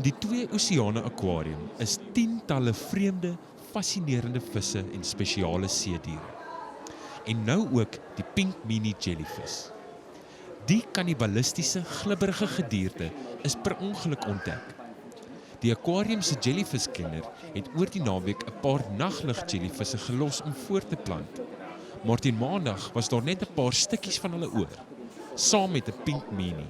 die Twee Oseane Aquarium is tientalle vreemde, fascinerende visse en spesiale seediere. En nou ook die Pink Mini Jellyfish. Die kannibalistiese, glibberige gedierte is per ongeluk ontdek. Die aquarium se jellyfish-kenner het oor die naweek 'n paar naglig-jellyvisse gelos om voort te plant. Maar teen maandag was daar net 'n paar stukkies van hulle oor, saam met 'n Pink Mini.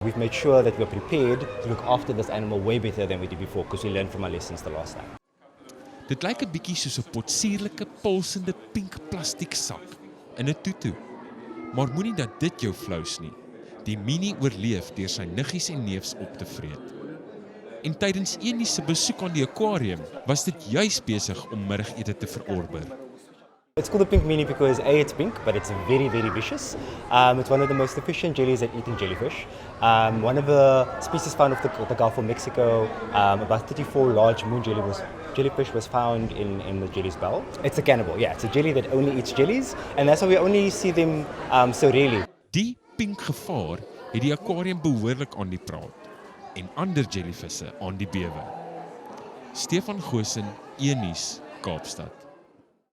We've made sure that we're prepared to look after this animal way better than we did before because we learned from our lessons the last time. Dit lyk 'n bietjie soos 'n potsierlike, pulsende pink plastiek sak in 'n tutu. Maar moenie dat dit jou flous nie. Die Mini oorleef deur sy niggies en neefs op te vreet. En tydens Enie se besoek aan die aquarium was dit juis besig om middagete te verorber. It's called the Pink Mini because A, it's pink, but it's very, very vicious. It's one of the most efficient jellies at eating jellyfish. One of the species found off the Gulf of Mexico, about 34 large moon jellyfish was found in the jelly's bell. It's a cannibal, yeah. It's a jelly that only eats jellies, and that's why we only see them so rarely. Die pink gevaar het die aquarium behoorlik aan die praat en ander jellyvisse aan die bewe. Stefan Goosen, Enies, Kaapstad.